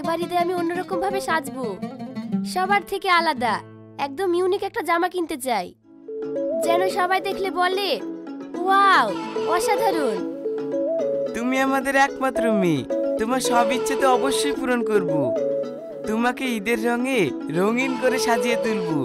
এবার ঈদে আমি অন্যরকম ভাবে সাজবো, সবার থেকে আলাদা, একদম ইউনিক একটা জামা কিনতে চাই, যেন সবাই দেখলে বলে ওয়াও অসাধারণ। তুমি আমাদের একমাত্র মেয়ে, তোমার সব ইচ্ছে তো অবশ্যই পূরণ করব। তোমাকে ঈদের রঙে রঙিন করে সাজিয়ে তুলবো।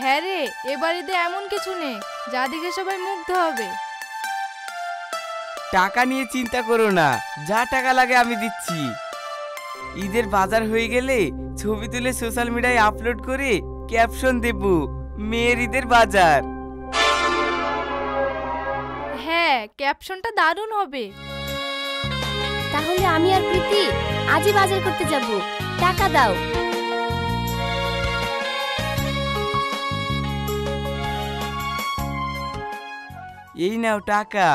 হ্যাঁ রে, এবার ঈদে এমন কিছু নেই যা দেখে সবাই মুগ্ধ হবে। টাকা নিয়ে চিন্তা করো না, যা টাকা লাগে আমি দিচ্ছি। ঈদের বাজার হয়ে গেলে ছবি তুলে সোশ্যাল মিডিয়ায় আপলোড করে ক্যাপশন দেব মেয়ের ঈদের বাজার। হ্যাঁ, ক্যাপশনটা দারুণ হবে। তাহলে আমি আর প্রীতি আজই বাজার করতে যাব, টাকা দাও। এই নাও টাকা,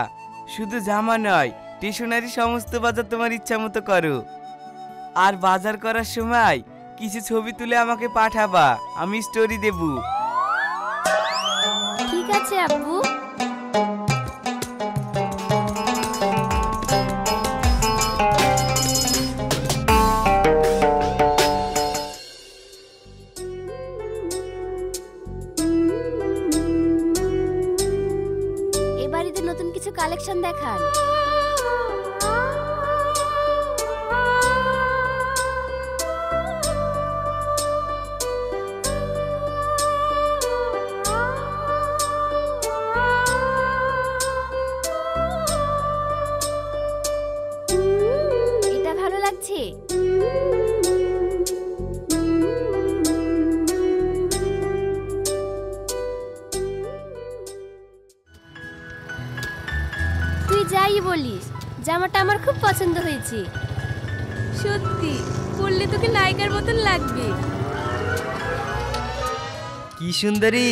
শুধু জামা নয় স্টেশনারি সমস্ত বাজার তোমার ইচ্ছা মতো করো। আর বাজার করার সময় কিছু ছবি তুলে আমাকে পাঠাবা, আমি স্টোরি দেব। ঠিক আছে আব্বু। এবার ঈদের নতুন কিছু কালেকশন দেখান। এটা ভালো লাগছে। তুই যাই বলিস, জামাটা আমার খুব পছন্দ হয়েছে। সত্যি পরলে তোকে নায়িকার মতন লাগবে। কি সুন্দরী,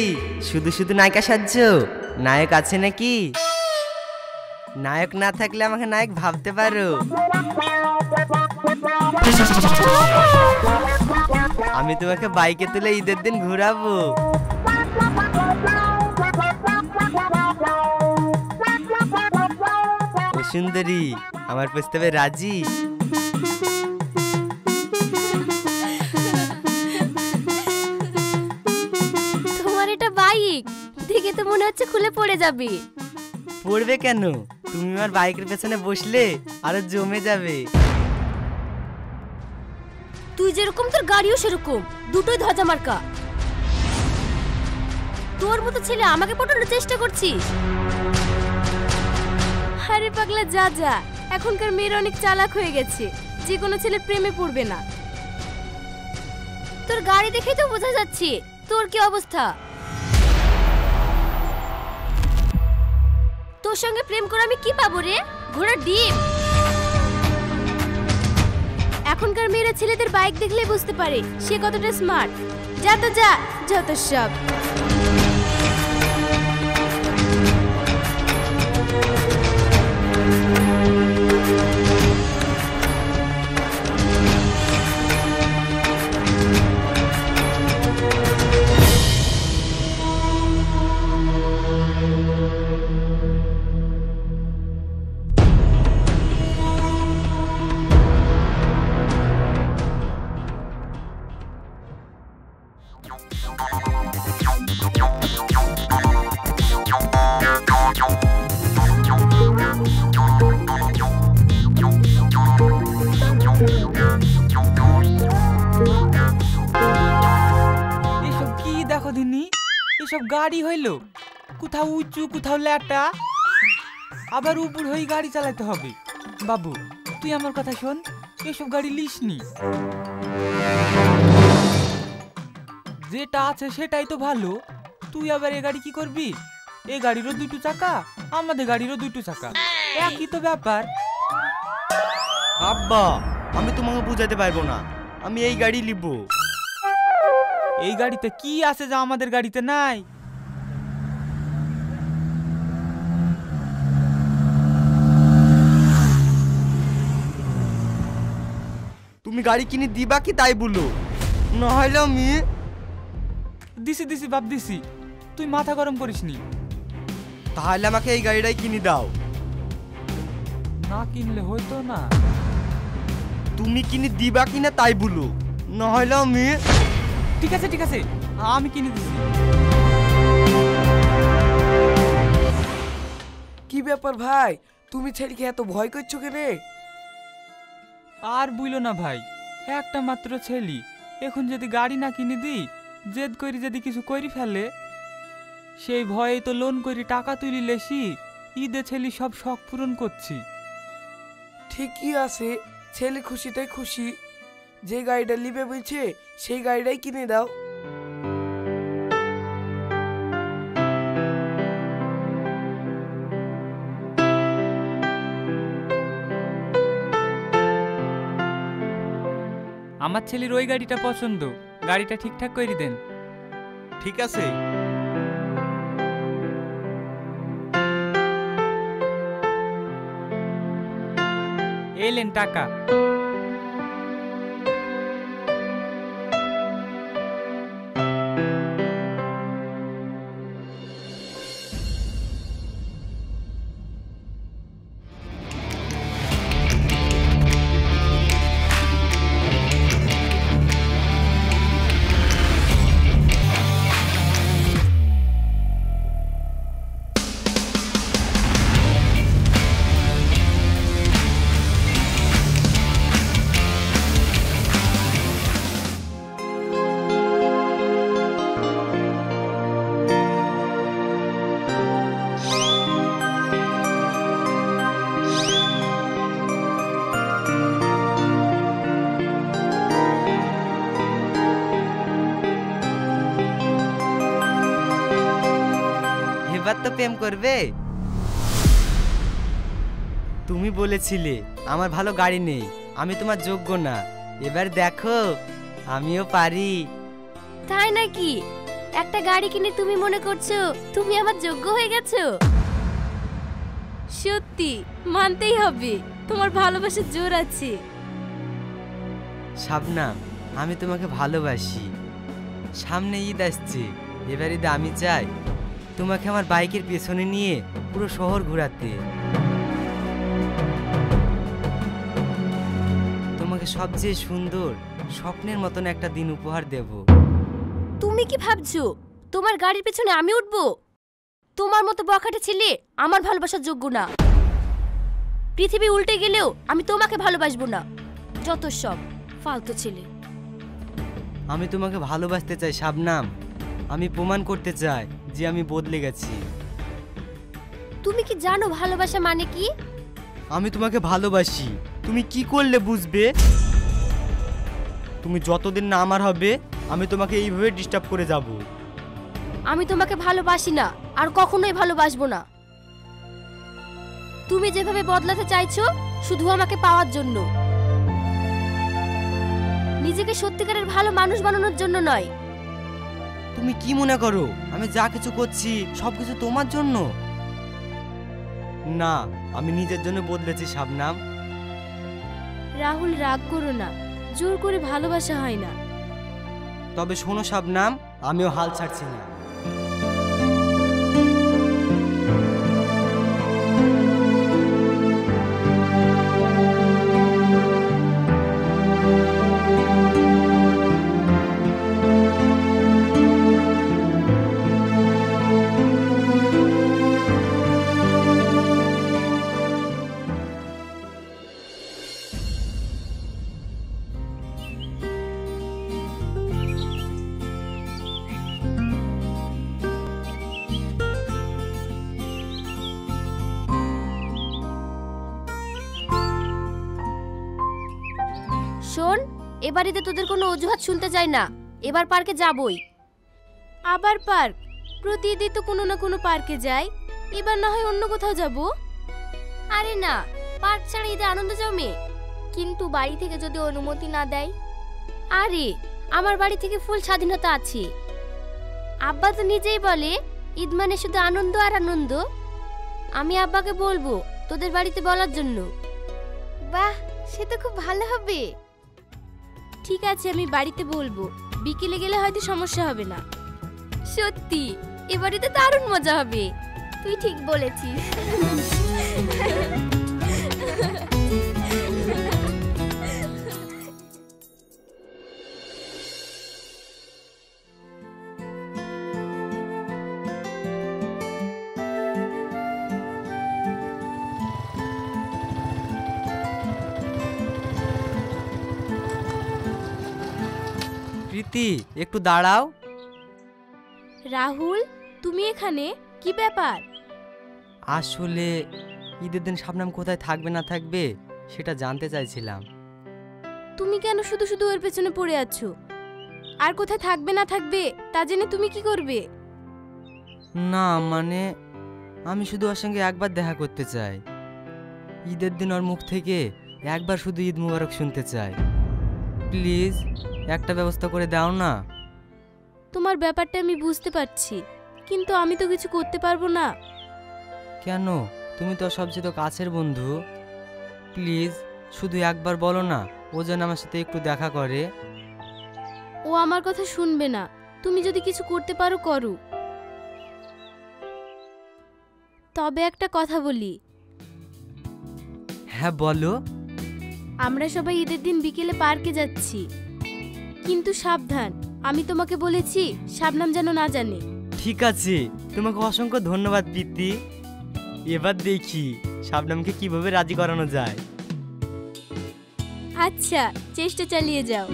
শুধু শুধু নায়িকা সাজছ, নায়ক আছে নাকি? নায়ক না থাকলে আমাকে নায়ক ভাবতে পারো। আমি তোমাকে বাইকে তুলে ঈদের দিন ঘুরাবো। ও সুন্দরী, আমার প্রস্তাবে রাজি? তোমার এটা বাইক দেখে তো মনে হচ্ছে খুলে পড়ে যাবে। পড়বে কেন? তুমি আমার বাইকের পেছনে বসলে আরো জমে যাবে। তুই যেরকম তোর গাড়িও সেরকম, দুটোই ধ্বজা মার্কা। তোর মতো ছেলে আমাকে পটানোর চেষ্টা করছিস? আরে পাগলা যা যা, এখনকার মেয়েরা অনেক চালাক হয়ে গেছে, যে কোনো ছেলে প্রেমে পড়বে না। তোর গাড়ি দেখেই তো বোঝা যাচ্ছে তোর কি অবস্থা। তোর সঙ্গে প্রেম করে আমি কি পাবো রে? ঘোড়ার ডিম। এখনকার মেয়েরা ছেলেদের বাইক দেখলেই বুঝতে পারে সে কতটা স্মার্ট। যা তো যা, যত সব। এসব কি দেখো দিনি, এসব গাড়ি হইলো, কোথাও উঁচু কোথাও ল্যাটা, আবার উপর হয়ে গাড়ি চালাতে হবে। বাবু তুই আমার কথা শোন, এসব গাড়ি লিসনি, যেটা আছে সেটাই তো ভালো। তুই আবার এ গাড়ি কি করবি? এ গাড়িরও দুটো চাকা, আমাদের গাড়িরও দুটো চাকা, একই তো ব্যাপার। আব্বা আমি তোমাকে বুঝাতে পারবো না, আমি এই গাড়ি নিব। এই গাড়িতে কি আছে যা আমাদের গাড়িতে নাই? তুমি গাড়ি কিনে দিবা কি তাই বলো, না হলে আমি দিছি দিছি বাপ দিছি, তুই মাথা গরম করিসনি। তাহলে আমাকে এই গাড়িটাই কিনে দাও। না কিনলে হইতো না। তুমি কিনে দিবা কিনা তাই বলো, না হলে আমি। ঠিক আছে ঠিক আছে, আমি কিনে দিচ্ছি। কি ব্যাপার ভাই, তুমি ছেলেকে এত ভয় করছো কেনে? আর বুঝলো না ভাই, একটা মাত্র ছেলে, এখন যদি গাড়ি না কিনে দিই, জেদ করে যদি কিছু করে ফেলে, সেই ভয়ে তো লোন করে টাকা তুলি লেসি, ঈদে ছেলে সব শখ পূরণ করছি। ঠিকই আছে, ছেলে খুশিটাই খুশি, যে গাড়িটা নিবে বলছে সেই গাড়িটাই কিনে দাও। আমার ছেলের ওই গাড়িটা পছন্দ, গাড়িটা ঠিকঠাক করে দেন। ঠিক আছে। এলেন টাকা। এবার তো প্রেম করবে। তুমি বলেছিলে আমার ভালো গাড়ি নেই, আমি তোমার যোগ্য না, এবার দেখো আমিও পারি। তাই নাকি? একটা গাড়ি কিনে তুমি মনে করছো তুমি আমার যোগ্য হয়ে গেছো? সত্যি মানতেই হবে, তোমার ভালোবাসার জোর আছে। শাবনাম, আমি তোমাকে ভালোবাসি। সামনে ঈদ আসছে, এবার ঈদে আমি চাই তোমাকে আমার বাইকের পেছনে নিয়ে পুরো শহর ঘোরাতে, তোমাকে সবচেয়ে সুন্দর স্বপ্নের মতন একটা দিন উপহার দেব। তুমি কি ভাবছো তোমার গাড়ির পেছনে আমি উঠবো? তোমার মতো বখাটে ছেলে আমার ভালোবাসার যোগ্য না। পৃথিবী উল্টে গেলেও আমি তোমাকে ভালোবাসবো না। যত সব ফালতু ছেলে। আমি তোমাকে ভালোবাসতে চাই শাবনাম, আমি প্রমাণ করতে চাই যে আমি বদলে গেছি। তুমি কি জানো ভালোবাসা মানে কি? আমি তোমাকে ভালোবাসি, তুমি কি করলে বুঝবে? তুমি যতদিন না আমার হবে আমি তোমাকে এইভাবে ডিস্টার্ব করে যাব। আমি তোমাকে ভালোবাসি না, আর কখনোই ভালোবাসবো না। তুমি যেভাবে বদলাতে চাইছো শুধু আমাকে পাওয়ার জন্য, নিজেকে সত্যিকারের ভালো মানুষ বানানোর জন্য নয়। তুমি কি মনে করো আমি যা কিছু করছি সবকিছু তোমার জন্য? না, আমি নিজের জন্য বদলেছি শাবনাম। রাহুল রাগ করো না, জোর করে ভালোবাসা হয় না। তবে শোনো শাবনাম, আমিও হাল ছাড়ছি না। শোন, এবারিতে তোদের কোনো অজুহাত শুনতে চাই না। এবার পার্কে যাবই। আবার পার্ক? প্রতিদিন তো কোনো না কোনো পার্কে যাই, এবার না হয় অন্য কোথাও যাব। আরে না, পার্ক ছাড়া ঈদে আনন্দ জমে। কিন্তু বাড়ি থেকে যদি অনুমতি না দেয়? আরে আমার বাড়ি থেকে ফুল স্বাধীনতা আছে। আব্বা তো নিজেই বলে ঈদ মানে শুধু আনন্দ আর আনন্দ। আমি আব্বাকে বলবো তোদের বাড়িতে বলার জন্য। বাহ, সে তো খুব ভালো হবে। ঠিক আছে, আমি বাড়িতে বলবো। বিকেলে গেলে হয়তো সমস্যা হবে না। সত্যি এবারিতে দারুণ মজা হবে। তুই ঠিক বলেছিস। প্রীতি একটু দাঁড়াও। রাহুল, তুমি এখানে কি ব্যাপার? আসলে ঈদের দিন শাবনাম কোথায় থাকবে না থাকবে সেটা জানতে চাইছিলাম। তুমি কেন শুধু শুধু ওর পেছনে পড়ে আছো? আর কোথায় থাকবে না থাকবে তা জেনে তুমি কি করবে? না মানে আমি শুধু ওর সঙ্গে একবার দেখা করতে চাই। ঈদের দিন ওর মুখ থেকে একবার শুধু ঈদ মুবারক শুনতে চাই। প্লিজ একটা ব্যবস্থা করে দাও না। তোমার ব্যাপারটা আমি বুঝতে পারছি, কিন্তু আমি তো কিছু করতে পারবো না। কেন? তুমি তো সবচেয়ে তো কাছের বন্ধু। প্লিজ শুধু একবার বলো না ও যেন আমার সাথে একটু দেখা করে। ও আমার কথা শুনবে না। তুমি যদি কিছু করতে পারো করো। তবে একটা কথা বলি। হ্যাঁ বলো। আমরা সবাই ঈদের দিন বিকেলে পার্কে যাচ্ছি, কিন্তু সাবধান। আমি তোমাকে বলেছি শাবনাম যেন না জানে। ঠিক আছে, তোমাকে অসংখ্য ধন্যবাদ প্রীতি। এবার দেখি শাবনামকে কিভাবে রাজি করানো যায়। আচ্ছা, চেষ্টা চালিয়ে যাও।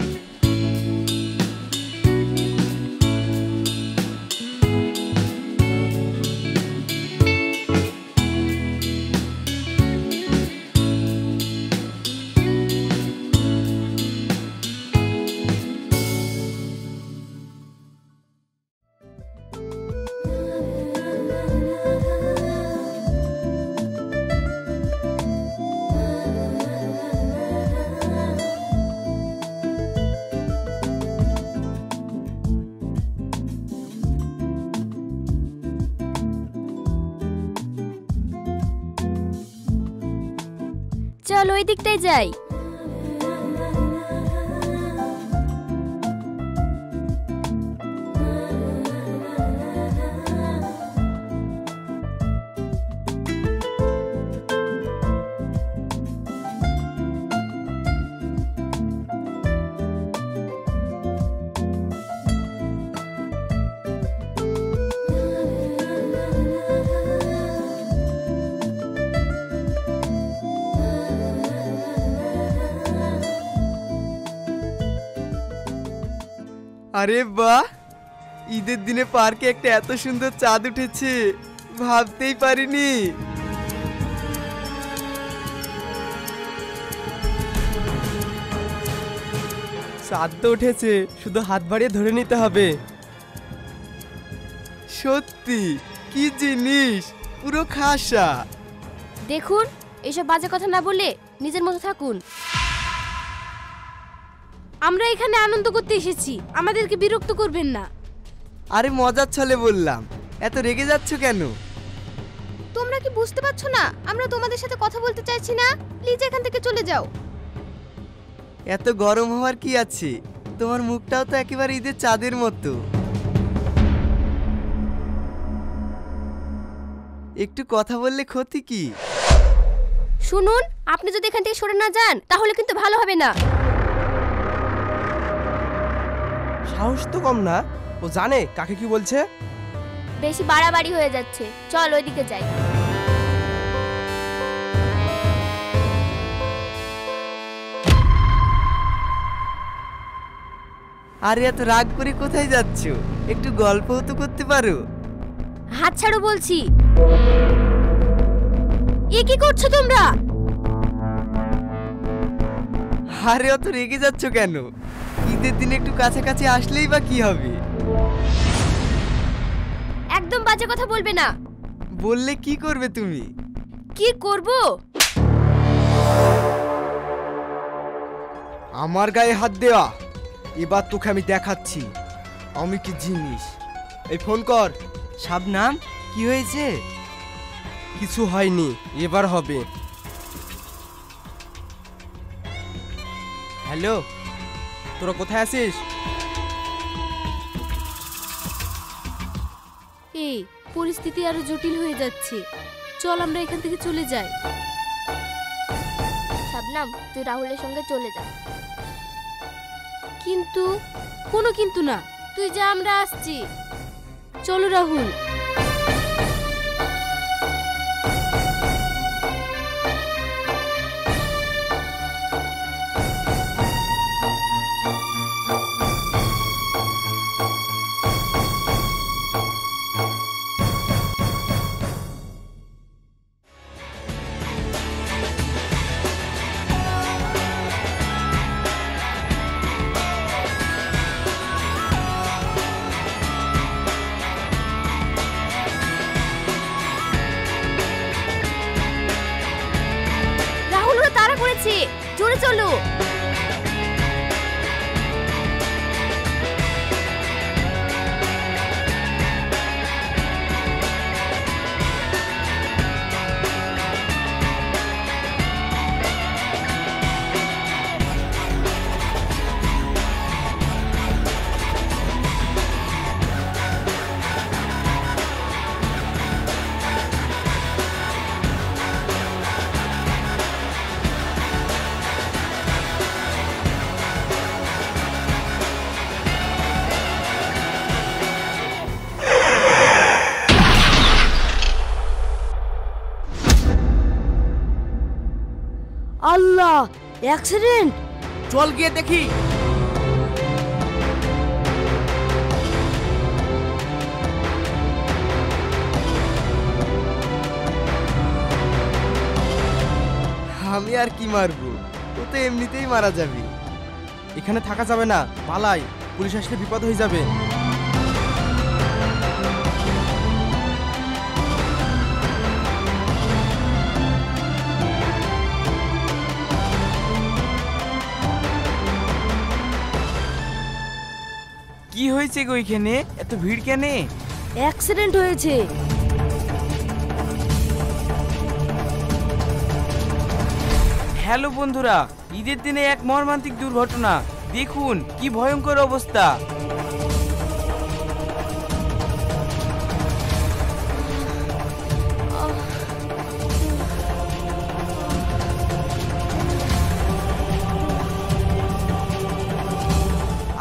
চলো ওই দিকটাই যাই। আরে বাহ, ঈদের দিনে পার্কে একটা এত সুন্দর চাঁদ উঠেছে, ভাবতেই পারিনি। চাঁদ তো উঠেছে, শুধু হাত বাড়িয়ে ধরে নিতে হবে। সত্যি কি জিনিস, পুরো খাসা। দেখুন, এসব বাজে কথা না বলে নিজের মতো থাকুন। আমরা এখানে আনন্দ করতে এসেছি, আমাদেরকে বিরক্ত করবেন না। আরে মজার ছলে বললাম, এত রেগে যাচ্ছ কেন? তোমরা কি বুঝতে পারছো না আমরা তোমাদের সাথে কথা বলতে চাইছি না? প্লিজ এখান থেকে চলে যাও। এত গরম হওয়ার কি আছে, তোমার মুখটাও তো একেবারে ঈদের চাঁদের মতো। একটু কথা বললে ক্ষতি কি? শুনুন, আপনি যদি এখান থেকে সরে না যান তাহলে কিন্তু ভালো হবে না। সাহস তো কম না, ও জানে কাকে কি বলছে। বেশি বাড়াবাড়ি হয়ে যাচ্ছে, চল ওইদিকে যাই। আরে এত রাগ করে কোথায় যাচ্ছ? একটু গল্পও তো করতে পারো। হাত ছাড়ো বলছি। এ কি করছো তোমরা? আরে অত রেগে যাচ্ছ কেন? ঈদের দিন একটু কাছাকাছি আসলেই বা কি হবে? একদম বাজে কথা বলবে না। বললে কি করবে তুমি? কি করব? আমার গায়ে হাত দেওয়া, এবার তোকে আমি দেখাচ্ছি আমি কি জিনিস। এই ফোন কর। শাবনাম, কি হয়েছে? কিছু হয়নি, এবার হবে। হ্যালো, তোরা কোথায় আছিস? এই পরিস্থিতি আরো জটিল হয়ে যাচ্ছে, চল আমরা এখান থেকে চলে যাই। শাবনাম, তুই রাহুলের সঙ্গে চলে যা। কিন্তু কোনো কিন্তু না, তুই যা, আমরা আসছি। চলো রাহুল। গেছে, জোরে চলো। আল্লাহ, অ্যাক্সিডেন্ট! চল গিয়ে দেখি। আমি আর কি মারবো, ও তো এমনিতেই মারা যাবে। এখানে থাকা যাবে না, পালাই, পুলিশ আসলে বিপদ হয়ে যাবে। কি হয়েছে গো এখানে? এত ভিড় কেন? অ্যাক্সিডেন্ট হয়েছে। হ্যালো বন্ধুরা, ঈদের দিনে এক মর্মান্তিক দুর্ঘটনা। দেখুন কি ভয়ঙ্কর অবস্থা।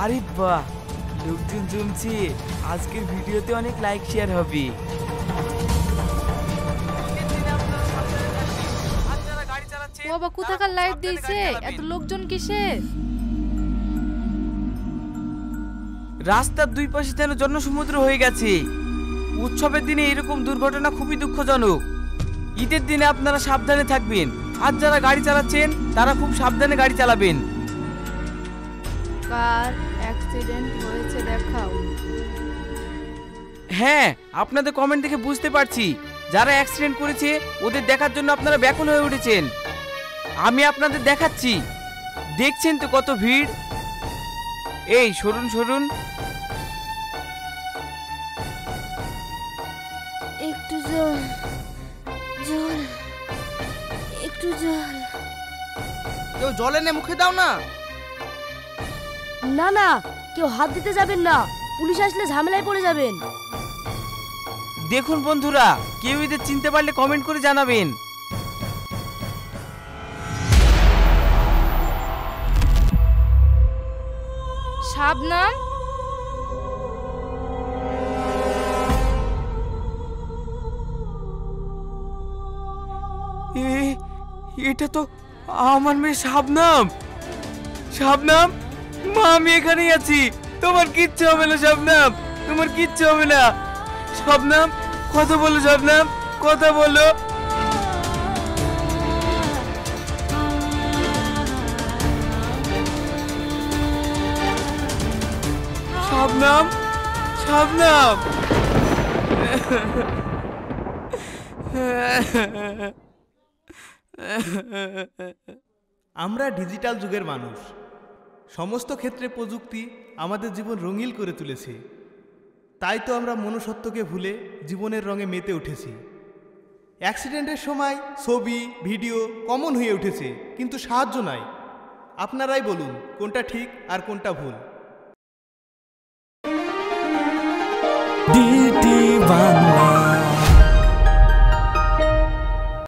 আরে বাহ, লোকজন জমছে। আজকের ভিডিওতে অনেক লাইক শেয়ার হবে। বাবা কোথাকার লাইট দিয়েছে, এত লোকজন কিসের? রাস্তার দুই পাশে যেন জনসমুদ্র হয়ে গেছে। উৎসবের দিনে এরকম দুর্ঘটনা খুবই দুঃখজনক। ঈদের দিনে আপনারা সাবধানে থাকবেন। আর যারা গাড়ি চালাচ্ছেন তারা খুব সাবধানে গাড়ি চালাবেন। কার অ্যাক্সিডেন্ট হয়েছে দেখাও। হ্যাঁ, আপনাদের কমেন্ট দেখে বুঝতে পারছি যারা অ্যাক্সিডেন্ট করেছে ওদের দেখার জন্য আপনারা ব্যাকুল হয়ে উঠেছেন। আমি আপনাদের দেখাচ্ছি। দেখছেন তো কত ভিড়। এই সরুন সরুন। একটু জল, জল, একটু জল। কেউ জল এনে মুখে দাও না। না না, কেউ হাত দিতে যাবেন না, পুলিশ আসলে ঝামেলায় পড়ে যাবেন। দেখুন বন্ধুরা, কেউ এদের চিনতে পারলে কমেন্ট করে জানাবেন। শাবনাম, এটা তো আমার মেয়ে শাবনাম। শাবনাম, মা আমি এখানেই আছি। তোমার কিচ্ছু হবে না শাবনাম, তোমার কিচ্ছু হবে না। শাবনাম, কথা বলো শাবনাম, কথা বলো। শাবনাম, শাবনাম। আমরা ডিজিটাল যুগের মানুষ। সমস্ত ক্ষেত্রে প্রযুক্তি আমাদের জীবন রঙিন করে তুলেছে। তাই তো আমরা মনুষ্যত্বকে ভুলে জীবনের রঙে মেতে উঠেছি। অ্যাক্সিডেন্টের সময় ছবি ভিডিও কমন হয়ে উঠেছে, কিন্তু সাহায্য নাই। আপনারাই বলুন কোনটা ঠিক আর কোনটা ভুল। ডিটি বাংলা।